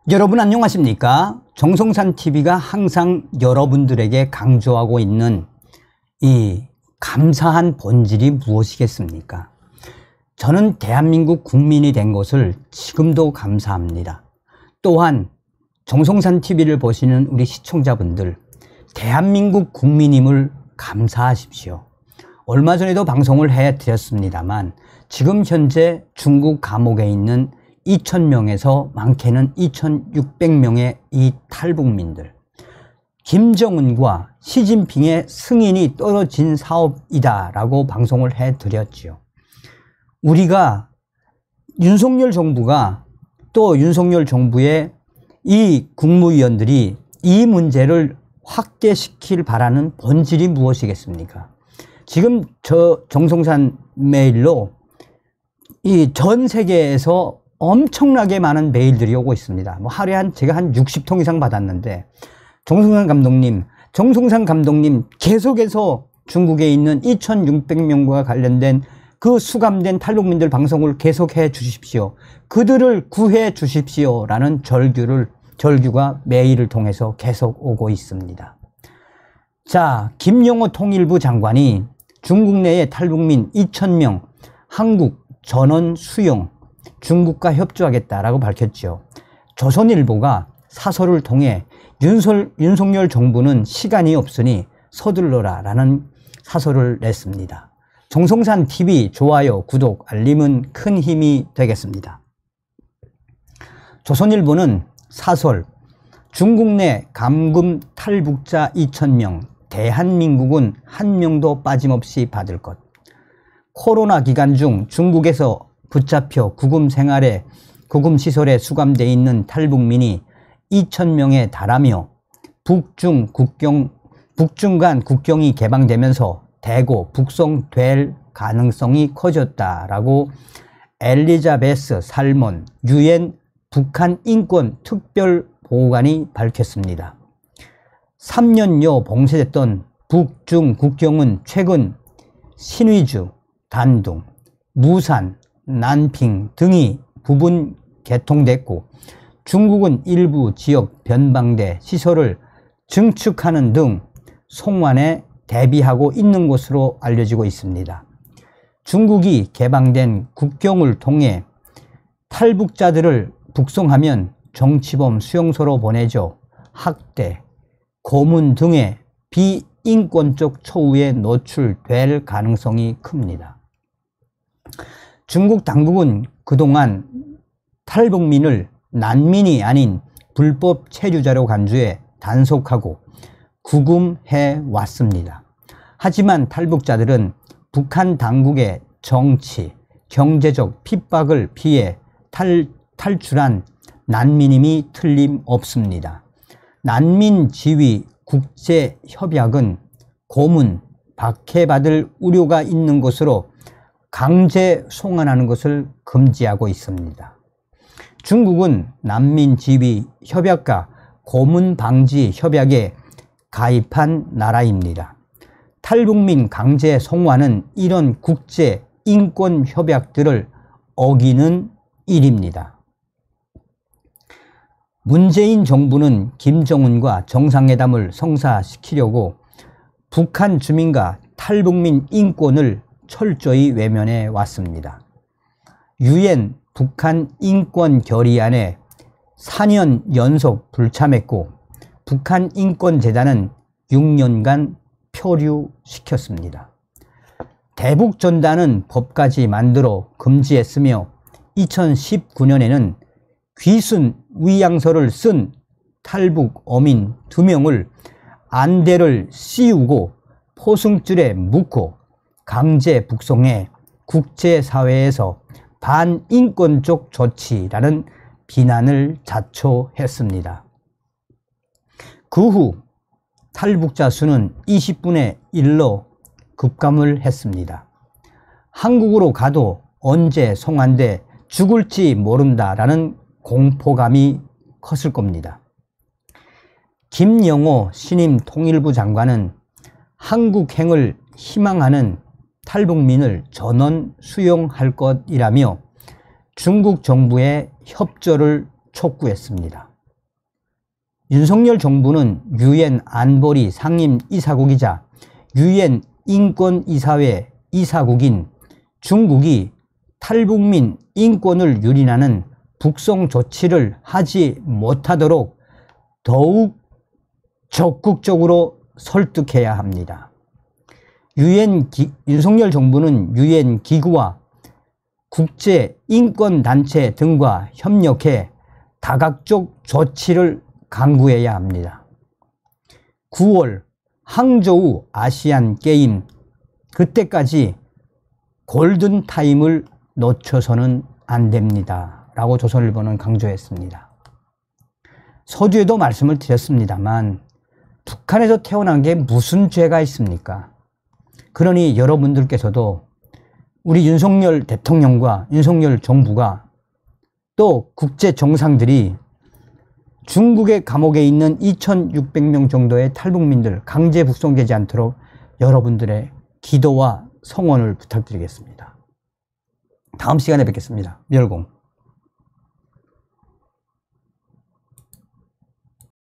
여러분 안녕하십니까? 정성산TV가 항상 여러분들에게 강조하고 있는 이 감사한 본질이 무엇이겠습니까? 저는 대한민국 국민이 된 것을 지금도 감사합니다. 또한 정성산TV를 보시는 우리 시청자분들, 대한민국 국민임을 감사하십시오. 얼마 전에도 방송을 해드렸습니다만 지금 현재 중국 감옥에 있는 2,000명에서 많게는 2,600명의 이 탈북민들, 김정은과 시진핑의 승인이 떨어진 사업이다 라고 방송을 해드렸지요. 우리가 윤석열 정부가 또 윤석열 정부의 이 국무위원들이 이 문제를 확대시킬 바라는 본질이 무엇이겠습니까? 지금 저 정성산 메일로 이 전 세계에서 엄청나게 많은 메일들이 오고 있습니다. 하루에 제가 한 60통 이상 받았는데, 정성산 감독님 계속해서 중국에 있는 2,600명과 관련된 그 수감된 탈북민들 방송을 계속해 주십시오. 그들을 구해 주십시오. 라는 절규가 메일을 통해서 계속 오고 있습니다. 자, 김영호 통일부 장관이 중국 내의 탈북민 2,000명 한국 전원 수용 중국과 협조하겠다라고 밝혔죠. 조선일보가 사설을 통해 윤석열 정부는 시간이 없으니 서둘러라 라는 사설을 냈습니다. 정성산TV 좋아요, 구독, 알림은 큰 힘이 되겠습니다. 조선일보는 사설, 중국 내 감금 탈북자 2,000명, 대한민국은 한 명도 빠짐없이 받을 것. 코로나 기간 중 중국에서 붙잡혀 구금시설에 수감되어 있는 탈북민이 2,000명에 달하며 북중 간 국경이 개방되면서 대거 북송될 가능성이 커졌다라고 엘리자베스 살몬 유엔 북한 인권 특별보고관이 밝혔습니다. 3년여 봉쇄됐던 북중 국경은 최근 신의주, 단둥, 무산, 난핑 등이 부분 개통됐고, 중국은 일부 지역 변방대 시설을 증축하는 등 송환에 대비하고 있는 것으로 알려지고 있습니다. 중국이 개방된 국경을 통해 탈북자들을 북송하면 정치범 수용소로 보내줘 학대, 고문 등의 비인권적 처우에 노출될 가능성이 큽니다. 중국 당국은 그동안 탈북민을 난민이 아닌 불법 체류자로 간주해 단속하고 구금해 왔습니다. 하지만 탈북자들은 북한 당국의 정치, 경제적 핍박을 피해 탈출한 난민임이 틀림없습니다. 난민지위 국제협약은 고문, 박해받을 우려가 있는 것으로 강제 송환하는 것을 금지하고 있습니다. 중국은 난민지위 협약과 고문 방지 협약에 가입한 나라입니다. 탈북민 강제 송환은 이런 국제 인권 협약들을 어기는 일입니다. 문재인 정부는 김정은과 정상회담을 성사시키려고 북한 주민과 탈북민 인권을 철저히 외면해 왔습니다. 유엔 북한 인권 결의안에 4년 연속 불참했고, 북한 인권재단은 6년간 표류시켰습니다. 대북전단은 법까지 만들어 금지했으며 2019년에는 귀순 위양서를 쓴 탈북 어민 2명을 안대를 씌우고 포승줄에 묶고 강제 북송해 국제사회에서 반인권적 조치라는 비난을 자초했습니다. 그 후 탈북자 수는 20분의 1로 급감을 했습니다. 한국으로 가도 언제 송환돼 죽을지 모른다라는 공포감이 컸을 겁니다. 김영호 신임 통일부 장관은 한국행을 희망하는 탈북민을 전원 수용할 것이라며 중국 정부의 협조를 촉구했습니다. 윤석열 정부는 유엔 안보리 상임 이사국이자 유엔 인권이사회 이사국인 중국이 탈북민 인권을 유린하는 북송 조치를 하지 못하도록 더욱 적극적으로 설득해야 합니다. 윤석열 정부는 유엔 기구와 국제 인권단체 등과 협력해 다각적 조치를 강구해야 합니다. 9월 항저우 아시안 게임, 그때까지 골든타임을 놓쳐서는 안 됩니다 라고 조선일보는 강조했습니다. 서두에도 말씀을 드렸습니다만 북한에서 태어난 게 무슨 죄가 있습니까? 그러니 여러분들께서도 우리 윤석열 대통령과 윤석열 정부가 또 국제 정상들이 중국의 감옥에 있는 2,600명 정도의 탈북민들 강제 북송되지 않도록 여러분들의 기도와 성원을 부탁드리겠습니다. 다음 시간에 뵙겠습니다. 멸공.